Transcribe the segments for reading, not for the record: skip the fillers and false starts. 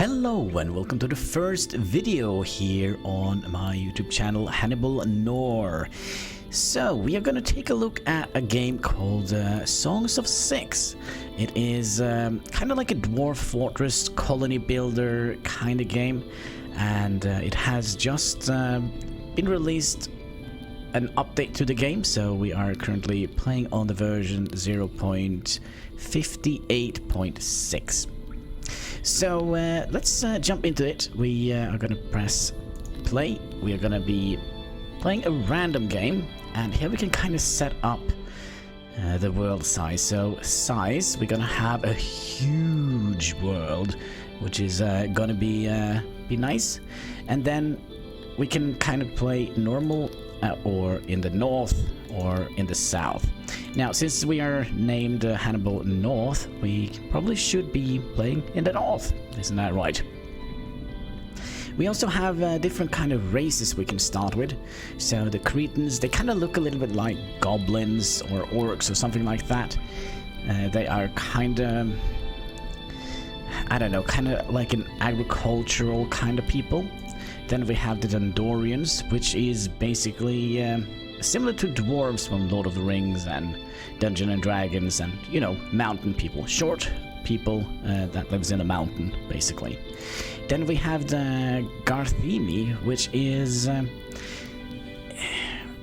Hello and welcome to the first video here on my YouTube channel HanniballNOR. So we are going to take a look at a game called Songs of Syx. It is kind of like a dwarf fortress colony builder kind of game, and it has just been released an update to the game, so we are currently playing on the version 0.58.6. So let's jump into it. We are going to press play. We are going to be playing a random game, and here we can kind of set up the world size. So size, we're going to have a huge world, which is going to be nice. And then we can kind of play normal or in the north or in the south. Now, since we are named Hannibal North, we probably should be playing in the north. Isn't that right? We also have different kind of races we can start with. So the Cretans, they kind of look a little bit like goblins or orcs or something like that. They are kind of, I don't know, kind of like an agricultural kind of people. Then we have the Dondorians, which is basically similar to dwarves from Lord of the Rings and Dungeons and Dragons, and, you know, mountain people. Short people that lives in a mountain, basically. Then we have the Garthemi, which is,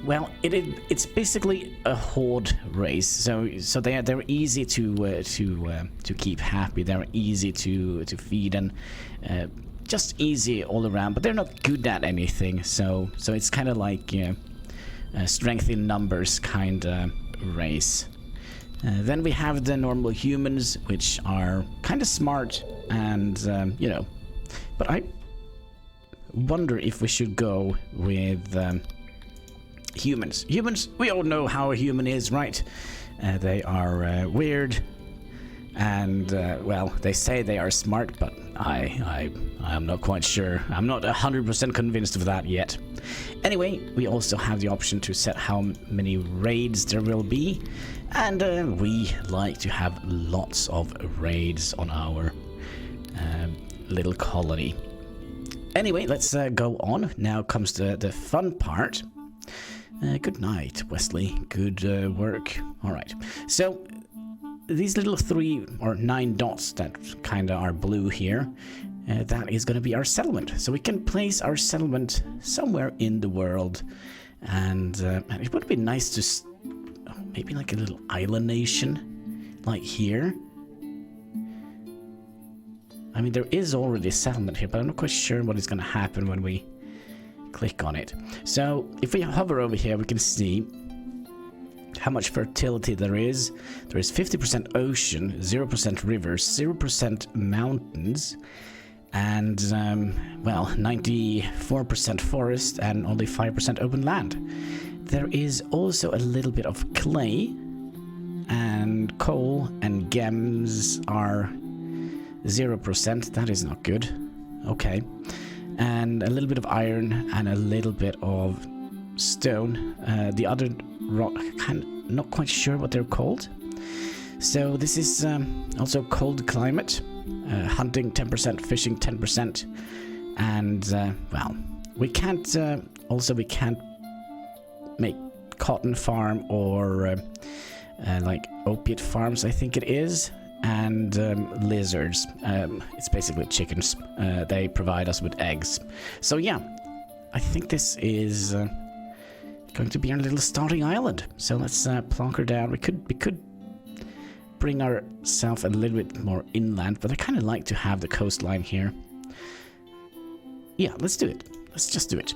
well, it's basically a horde race. So they're easy to keep happy. They're easy to feed and just easy all around. But they're not good at anything. So it's kind of like strength in numbers kind of race. Then we have the normal humans, which are kind of smart and you know. But I wonder if we should go with humans. Humans, we all know how a human is, right? They are weird, and well, they say they are smart, but I'm not quite sure. I'm not 100% convinced of that yet. Anyway, we also have the option to set how many raids there will be, and we like to have lots of raids on our little colony. Anyway, let's go on. Now comes the fun part. Good night, Wesley. Good work. All right. So these little 3 or 9 dots that kind of are blue here, that is going to be our settlement. So we can place our settlement somewhere in the world, and it would be nice to maybe like a little island nation, like here. I mean, there is already a settlement here, but I'm not quite sure what is going to happen when we click on it. So if we hover over here, we can see how much fertility there is. There is 50% ocean, 0% rivers, 0% mountains, and well, 94% forest and only 5% open land. There is also a little bit of clay, and coal and gems are 0%. That is not good. Okay. And a little bit of iron and a little bit of stone. The other rock, not quite sure what they're called. So this is also cold climate. Hunting 10%, fishing 10%, and well, we can't make cotton farm or like opiate farms, I think it is, and lizards. It's basically chickens. They provide us with eggs. So yeah, I think this is going to be our little starting island. So let's plonk her down. We could bring ourselves a little bit more inland, but I kind of like to have the coastline here. Yeah, let's do it. Let's just do it.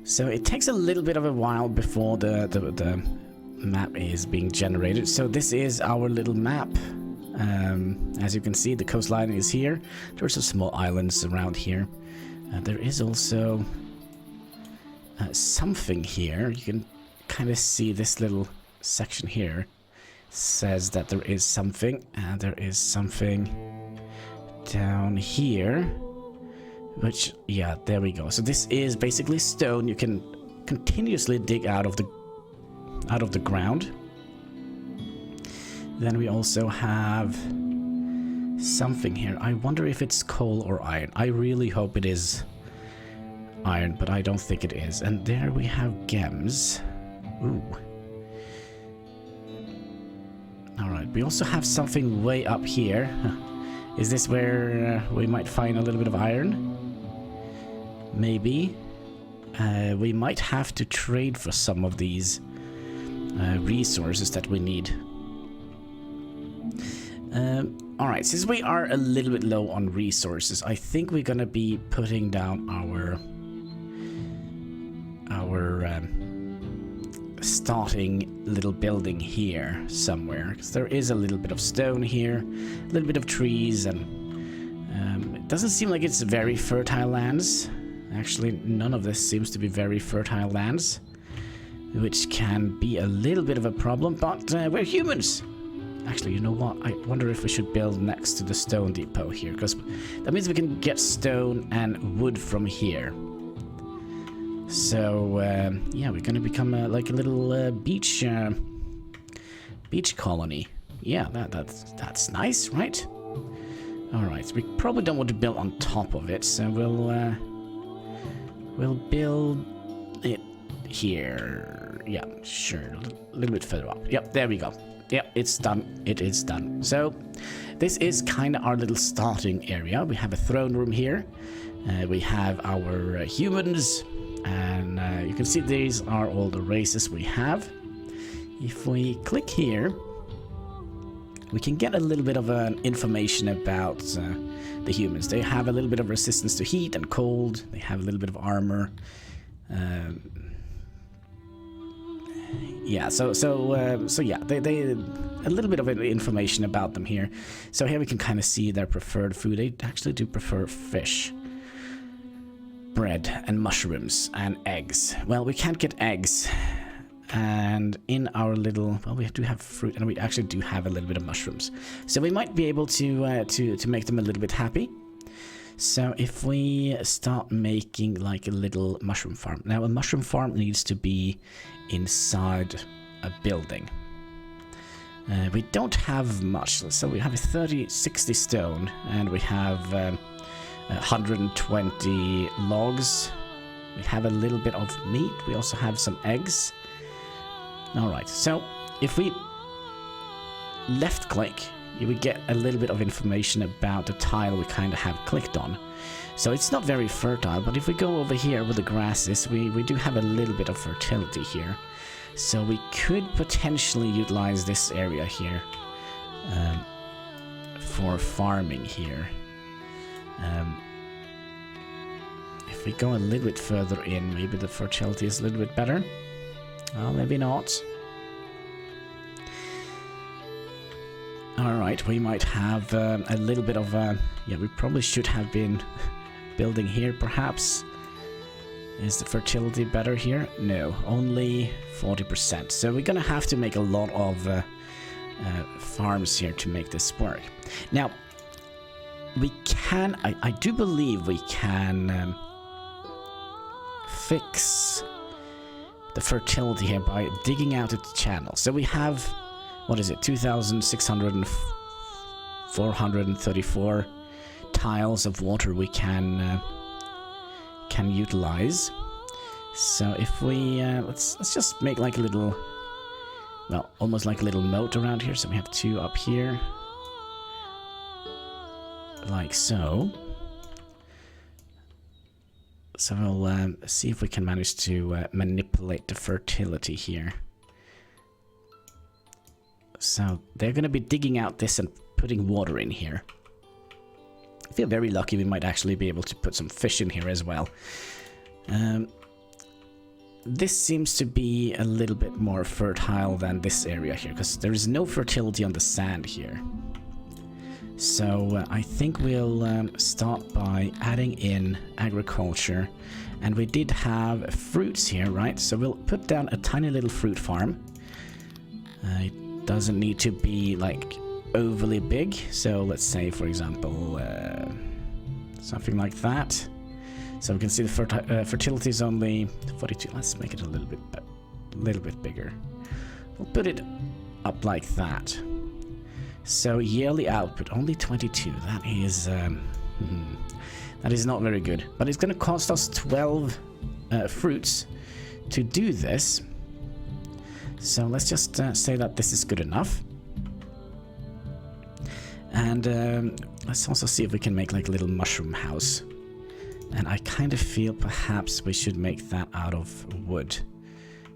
So it takes a little bit of a while before the map is being generated. So this is our little map. As you can see, the coastline is here. There's some small islands around here. There is also something here. You can kind of see this little section here says that there is something, and there is something down here, which, yeah, there we go. So this is basically stone. You can continuously dig out of the ground. Then we also have something here. I wonder if it's coal or iron. I really hope it is iron, but I don't think it is. And there we have gems. Ooh. Alright, we also have something way up here. Is this where we might find a little bit of iron? Maybe. We might have to trade for some of these resources that we need. Alright, since we are a little bit low on resources, I think we're gonna be putting down our starting little building here somewhere, because there is a little bit of stone here, a little bit of trees, and it doesn't seem like it's very fertile lands. Actually, none of this seems to be very fertile lands, which can be a little bit of a problem, but we're humans. Actually, you know what? I wonder if we should build next to the stone depot here, because that means we can get stone and wood from here. So, yeah, we're gonna become like a little beach colony. Yeah, that's nice, right? Alright, so we probably don't want to build on top of it, so we'll build it here. Yeah, sure, a little bit further up. Yep, there we go. Yep, it's done. It is done. So, this is kind of our little starting area. We have a throne room here. We have our humans. And you can see these are all the races we have. If we click here, we can get a little bit of information about the humans. They have a little bit of resistance to heat and cold. They have a little bit of armor. Yeah, so yeah, they a little bit of information about them here. So here we can kind of see their preferred food. They actually do prefer fish, bread and mushrooms and eggs. Well, we can't get eggs, and in our little, well, we do have fruit, and we actually do have a little bit of mushrooms, so we might be able to make them a little bit happy. So if we start making like a little mushroom farm. Now, a mushroom farm needs to be inside a building. We don't have much, so we have 60 stone, and we have 120 logs. We have a little bit of meat. We also have some eggs. Alright, so if we left click, you would get a little bit of information about the tile we kind of have clicked on. So it's not very fertile, but if we go over here where the grass is, we do have a little bit of fertility here. So we could potentially utilize this area here for farming here. If we go a little bit further in, maybe the fertility is a little bit better. Well, maybe not. Alright, we might have a little bit of... yeah, we probably should have been building here, perhaps. Is the fertility better here? No, only 40%. So we're gonna have to make a lot of farms here to make this work. Now, we can... I do believe we can fix the fertility here by digging out a channel. So we have... what is it? 2,434 tiles of water we can utilize. So if we let's just make like a little, well, almost like a little moat around here. So we have 2 up here, like so. So we'll see if we can manage to manipulate the fertility here. So they're going to be digging out this and putting water in here. If you're very lucky, we might actually be able to put some fish in here as well. This seems to be a little bit more fertile than this area here, because there is no fertility on the sand here. So I think we'll start by adding in agriculture. And we did have fruits here, right? So we'll put down a tiny little fruit farm. It doesn't need to be like overly big, so let's say, for example, something like that. So we can see the fertility is only 42. Let's make it a little bit bigger. We'll put it up like that. So yearly output only 22. That is not very good. But it's going to cost us 12 fruits to do this. So let's just say that this is good enough. And let's also see if we can make like a little mushroom house. And I kind of feel perhaps we should make that out of wood.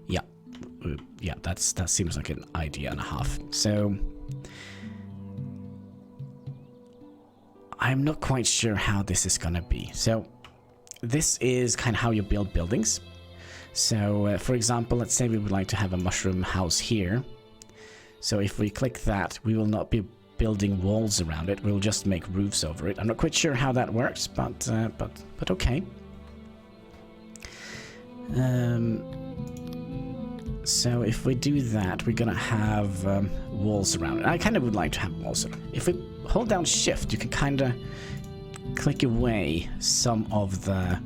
Yeah, that seems like an idea and a half. So I'm not quite sure how this is gonna be. So this is kind of how you build buildings. So for example, let's say we would like to have a mushroom house here. So if we click that, we will not be building walls around it. We'll just make roofs over it. I'm not quite sure how that works, but okay. So if we do that, we're gonna have walls around it. I kind of would like to have walls around it. If we hold down shift, you can kind of click away some of the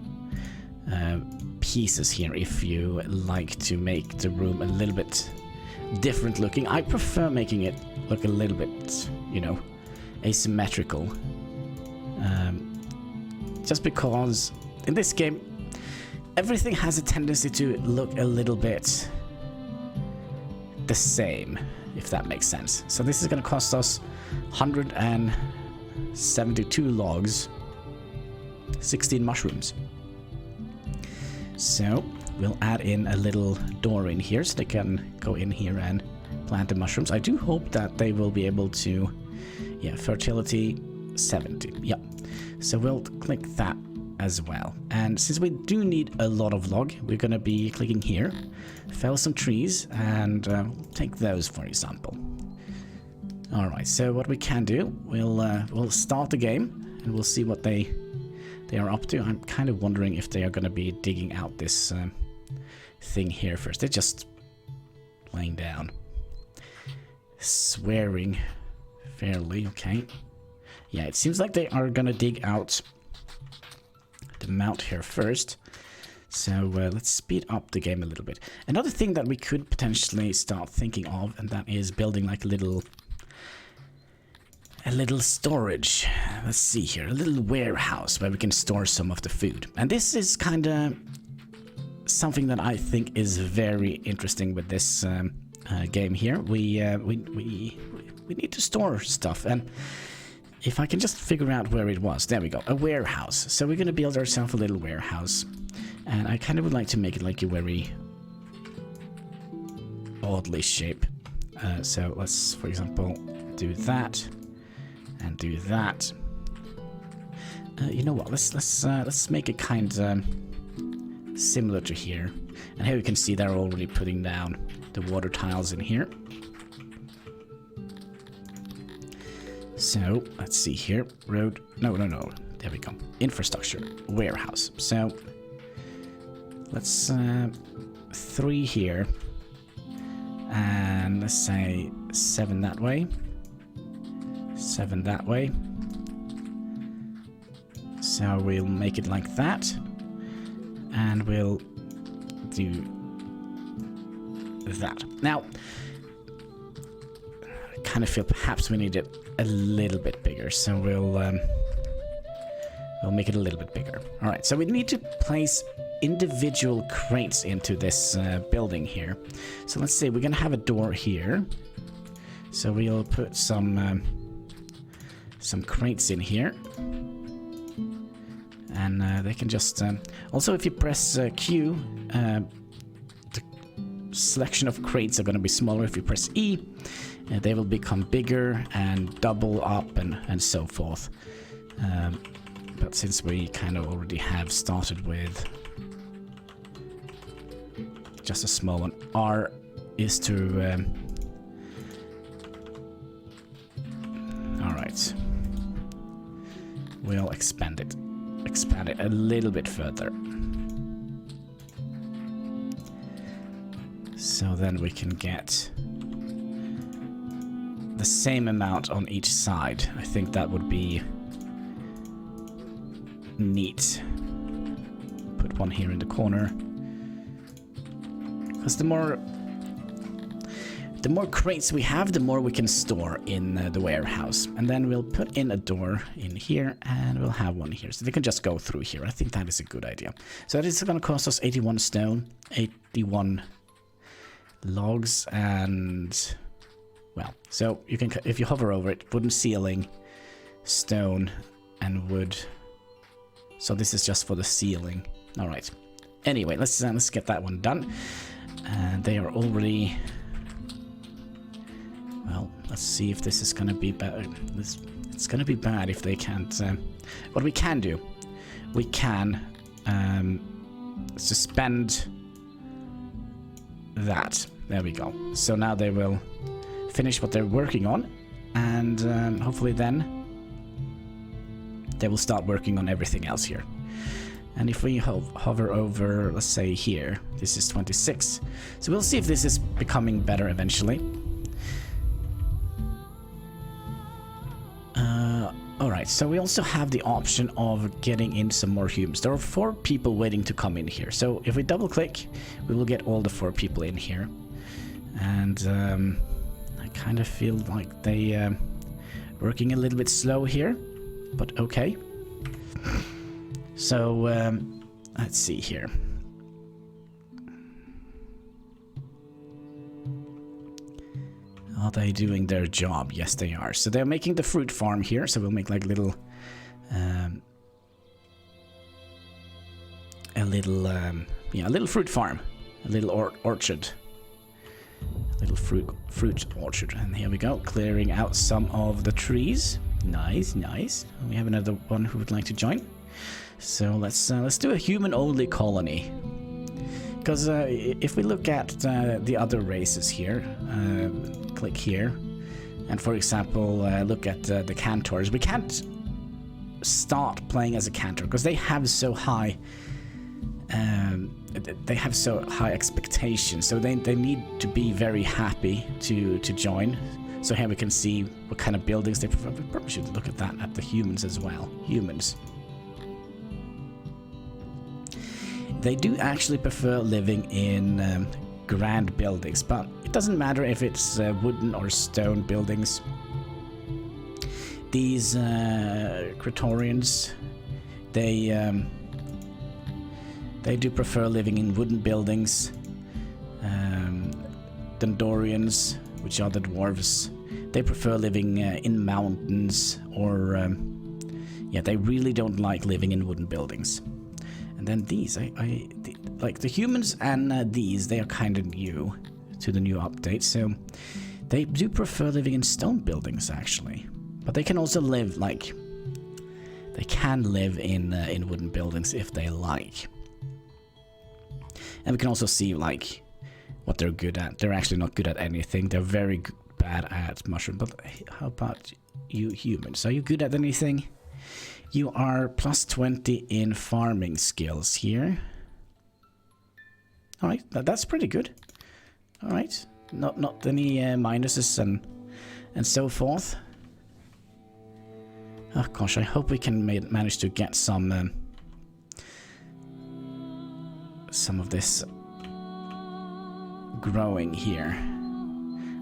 pieces here if you like to make the room a little bit different looking. I prefer making it look a little bit, you know, asymmetrical. Just because in this game, everything has a tendency to look a little bit the same, if that makes sense. So this is going to cost us 172 logs, 16 mushrooms. So we'll add in a little door in here so they can go in here and plant the mushrooms. I do hope that they will be able to, yeah, fertility 70. Yep. So we'll click that as well. And since we do need a lot of log, we're going to be clicking here, fell some trees, and take those for example. All right. So what we can do, we'll start the game and we'll see what they are up to. I'm kind of wondering if they are going to be digging out this thing here first. They're just laying down, swearing fairly. Okay. Yeah, it seems like they are going to dig out the mount here first. So let's speed up the game a little bit. Another thing that we could potentially start thinking of, and that is building like a little storage. Let's see here, a little warehouse where we can store some of the food. And this is kind of something that I think is very interesting with this game here. We need to store stuff, and if I can just figure out where it was. There we go, a warehouse. So we're going to build ourselves a little warehouse. And I kind of would like to make it like a very oddly shape. So let's, for example, do that and do that. You know what? Let's make it kind of similar to here. And here you can see they're already putting down the water tiles in here. So let's see here. Road. No. There we go. Infrastructure. Warehouse. So let's 3 here. And let's say 7 that way. 7 that way. So we'll make it like that. And we'll do that. Now, I kind of feel perhaps we need it a little bit bigger, so we'll make it a little bit bigger. All right, so we need to place individual crates into this building here. So let's say we're gonna have a door here, so we'll put some crates in here, and they can just also, if you press Q, the selection of crates are going to be smaller. If you press E, they will become bigger and double up and so forth. But since we kind of already have started with just a small one, R is to all right, we'll expand it a little bit further, so then we can get the same amount on each side. I think that would be neat. Put one here in the corner, because the the more crates we have, the more we can store in the warehouse. And then we'll put in a door in here, and we'll have one here. So they can just go through here. I think that is a good idea. So that is going to cost us 81 stone, 81 logs, and... well, so you can, if you hover over it, wooden ceiling, stone, and wood. So this is just for the ceiling. All right. Anyway, let's get that one done. And they are already... well, let's see if this is gonna be bad. It's gonna be bad if they can't. What we can do, we can suspend that. There we go. So now they will finish what they're working on, and hopefully then they will start working on everything else here. And if we hover over, let's say here, this is 26. So we'll see if this is becoming better eventually. Alright, so we also have the option of getting in some more humans. There are 4 people waiting to come in here. So if we double click, we will get all the 4 people in here. And I kind of feel like they working a little bit slow here, but okay. So let's see here. Are they doing their job? Yes, they are. So they're making the fruit farm here. So we'll make like little, a little fruit farm, a little orchard, a little fruit orchard. And here we go, clearing out some of the trees. Nice, nice. We have another one who would like to join. So let's do a human-only colony. Because if we look at the other races here, click here, and for example, look at the Cantors. We can't start playing as a Cantor because they have so high, expectations. So they need to be very happy to join. So here we can see what kind of buildings they prefer. We probably should look at that at the humans as well. Humans. They do actually prefer living in grand buildings, but it doesn't matter if it's wooden or stone buildings. These Praetorians, they do prefer living in wooden buildings. Dendorians, which are the dwarves, they prefer living in mountains, or yeah, they really don't like living in wooden buildings. And then these, like the humans and these, they are kind of new to the new update, so they do prefer living in stone buildings actually. But they can also live like, they can live in wooden buildings if they like. And we can also see like what they're good at. They're actually not good at anything. They're very bad at mushroom. But how about you humans? Are you good at anything? You are plus 20 in farming skills here. All right, that's pretty good. All right, not any minuses and so forth. Oh gosh, I hope we can manage to get some of this growing here.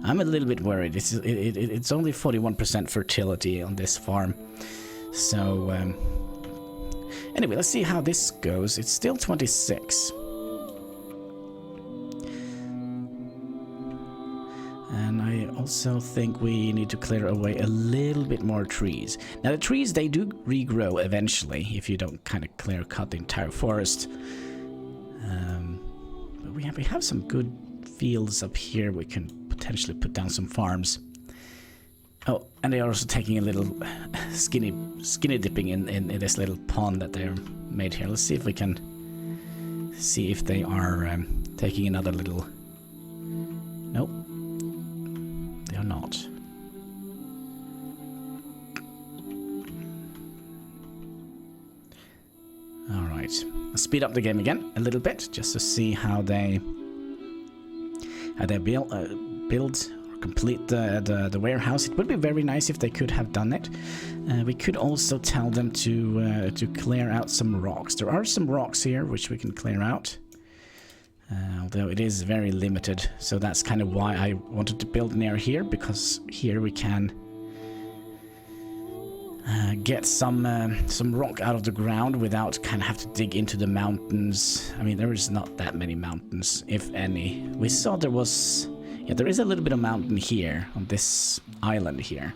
I'm a little bit worried. It's only 41% fertility on this farm. So, anyway, let's see how this goes. It's still 26. And I also think we need to clear away a little bit more trees. Now, the trees, they do regrow eventually if you don't kind of clear cut the entire forest. But we have some good fields up here. We can potentially put down some farms. Oh, and they are also taking a little skinny dipping in this little pond that they're made here. Let's see if we can see if they are taking another little... Nope. They are not. Alright. Let's speed up the game again a little bit just to see how they build complete the warehouse. It would be very nice if they could have done it. We could also tell them to clear out some rocks. There are some rocks here which we can clear out. Although it is very limited, so that's kind of why I wanted to build near here, because here we can get some rock out of the ground without kind of have to dig into the mountains. I mean, there is not that many mountains, if any. We saw there was, yeah, there is a little bit of mountain here on this island here.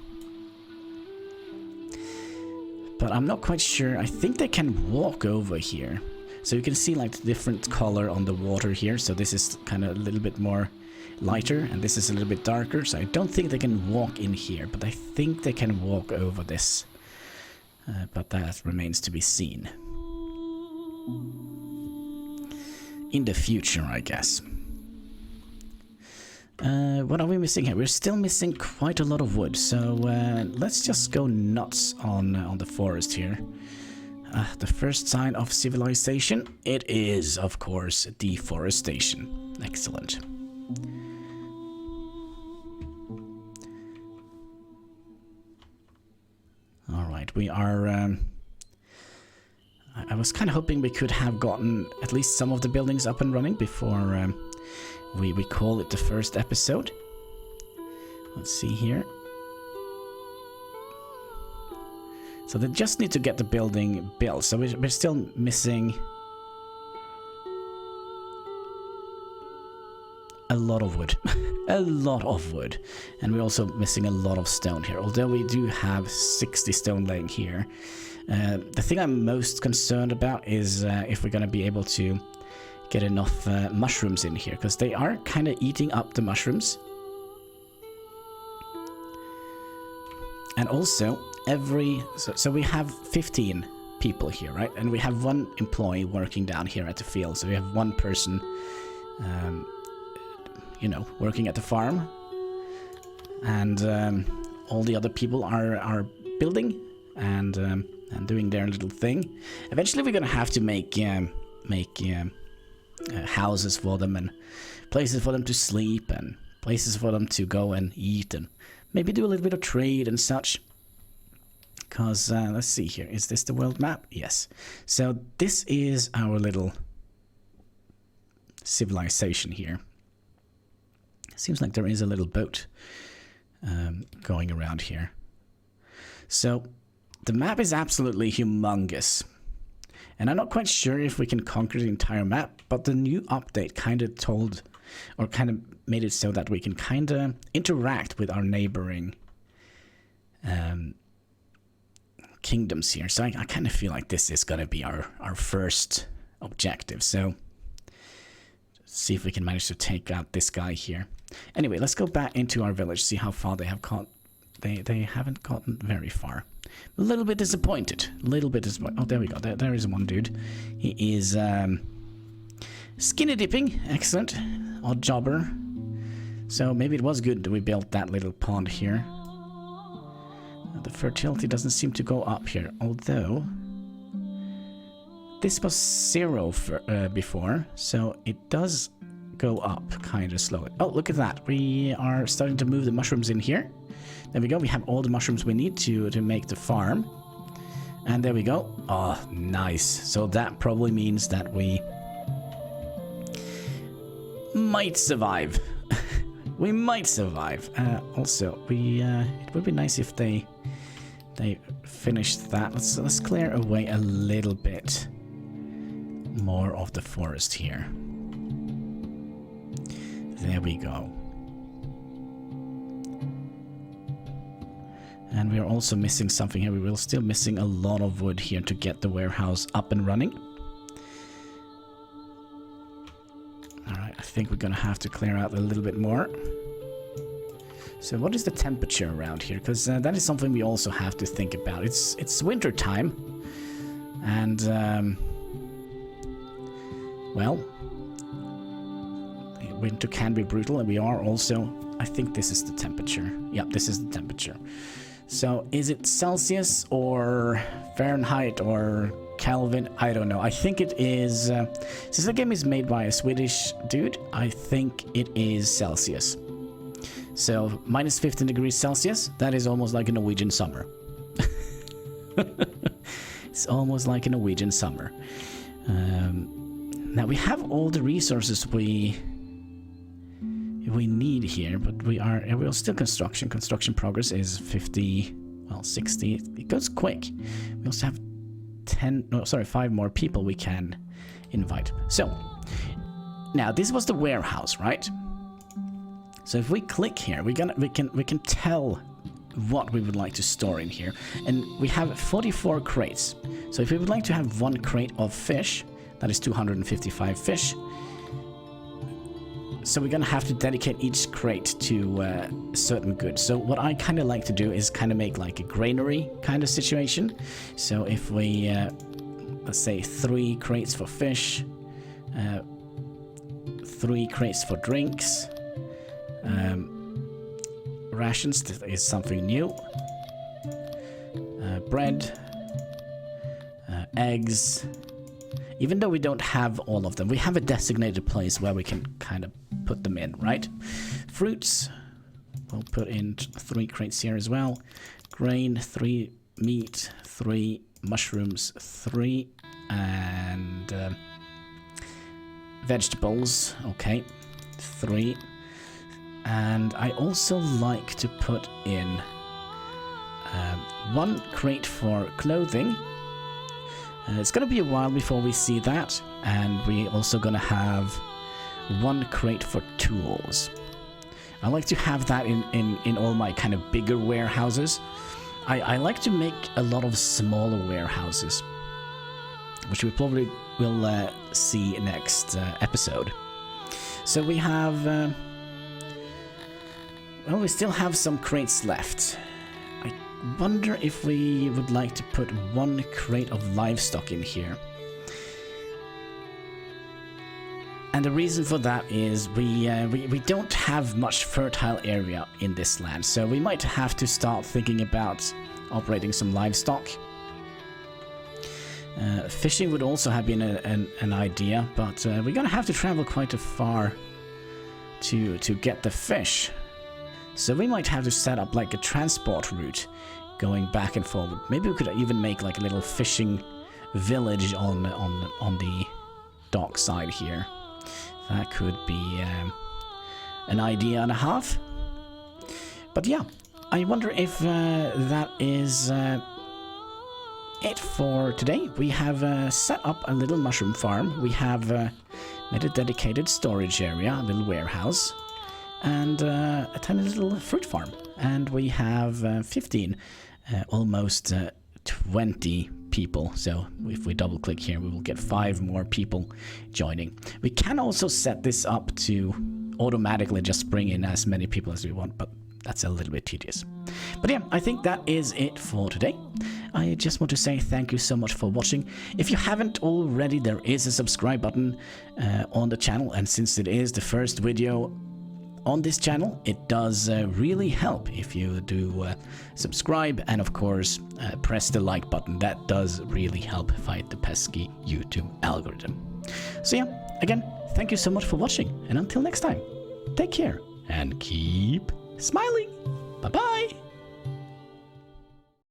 But I'm not quite sure. I think they can walk over here. So you can see like the different color on the water here. So this is kind of a little bit more lighter and this is a little bit darker. So I don't think they can walk in here, but I think they can walk over this. But that remains to be seen. In the future, I guess. What are we missing here? We're still missing quite a lot of wood, so let's just go nuts on the forest here. The first sign of civilization, it is, of course, deforestation. Excellent. Alright, we are... I was kind of hoping we could have gotten at least some of the buildings up and running before... We call it the first episode. Let's see here. So they just need to get the building built. So we're still missing a lot of wood. A lot of wood. And we're also missing a lot of stone here. Although we do have 60 stone laying here. The thing I'm most concerned about is if we're going to be able to get enough mushrooms in here, because they are kind of eating up the mushrooms. And also so we have 15 people here, right? And we have one employee working down here at the field, so we have one person you know, working at the farm, and all the other people are building and doing their little thing. Eventually we're gonna have to make houses for them and places for them to sleep and places for them to go and eat and maybe do a little bit of trade and such. Because let's see here, is this the world map? Yes. So this is our little civilization here. Seems like there is a little boat going around here. So the map is absolutely humongous. And I'm not quite sure if we can conquer the entire map, but the new update kind of told, or kind of made it so that we can kind of interact with our neighboring kingdoms here. So I kind of feel like this is going to be our first objective. So let's see if we can manage to take out this guy here. Anyway, let's go back into our village, see how far they have got. They haven't gotten very far. A little bit disappointed. A little bit disappointed. Oh, there we go. There is one dude. He is skinny dipping. Excellent. Odd jobber. So maybe it was good that we built that little pond here. The fertility doesn't seem to go up here. Although this was 0 for, before. So it does go up kind of slowly. Oh, look at that. We are starting to move the mushrooms in here. There we go. We have all the mushrooms we need to make the farm. And there we go. Oh, nice. So that probably means that we might survive. We might survive. Also, it would be nice if they finished that. Let's clear away a little bit more of the forest here. There we go. And we're also missing something here. We're still missing a lot of wood here to get the warehouse up and running. Alright, I think we're gonna have to clear out a little bit more. So what is the temperature around here? Because that is something we also have to think about. It's winter time. And, well, winter can be brutal, and we are also... I think this is the temperature. Yep, this is the temperature. So, is it Celsius or Fahrenheit or Kelvin? I don't know. I think it is... since the game is made by a Swedish dude, I think it is Celsius. So, minus 15 degrees Celsius, that is almost like a Norwegian summer. It's almost like a Norwegian summer. Now we have all the resources we need here, but we're still construction. Construction progress is 50, well, 60. It goes quick. We also have 5 more people we can invite. So now this was the warehouse, right? So if we click here, we can tell what we would like to store in here, and we have 44 crates. So if we would like to have 1 crate of fish, that is 255 fish. So we're gonna have to dedicate each crate to certain goods. So what I kind of like to do is kind of make like a granary kind of situation. So if we let's say 3 crates for fish, 3 crates for drinks, rations is something new, bread, eggs. Even though we don't have all of them, we have a designated place where we can kind of put them in, right? Fruits, we'll put in 3 crates here as well. Grain, 3. Meat, 3. Mushrooms, 3. And vegetables, okay, 3. And I also like to put in 1 crate for clothing. It's gonna be a while before we see that, and we're also gonna have 1 crate for tools. I like to have that in all my kind of bigger warehouses. I like to make a lot of smaller warehouses, which we probably will see next episode. So we have, well, we still have some crates left. I wonder if we would like to put 1 crate of livestock in here. And the reason for that is we don't have much fertile area in this land, so we might have to start thinking about operating some livestock. Fishing would also have been an idea, but we're gonna have to travel quite a far to get the fish. So we might have to set up like a transport route going back and forward. Maybe we could even make like a little fishing village on the dock side here. That could be an idea and a half. But yeah, I wonder if that is it for today. We have set up a little mushroom farm. We have made a dedicated storage area, a little warehouse, and a tiny little fruit farm. And we have 15, almost 20 people. So if we double click here, we will get 5 more people joining. We can also set this up to automatically just bring in as many people as we want, but that's a little bit tedious. But yeah, I think that is it for today. I just want to say thank you so much for watching. If you haven't already, there is a subscribe button on the channel, and since it is the first video on this channel, it does really help if you do subscribe, and of course press the like button. That does really help fight the pesky YouTube algorithm. So yeah, again, thank you so much for watching, and until next time, take care and keep smiling. Bye bye.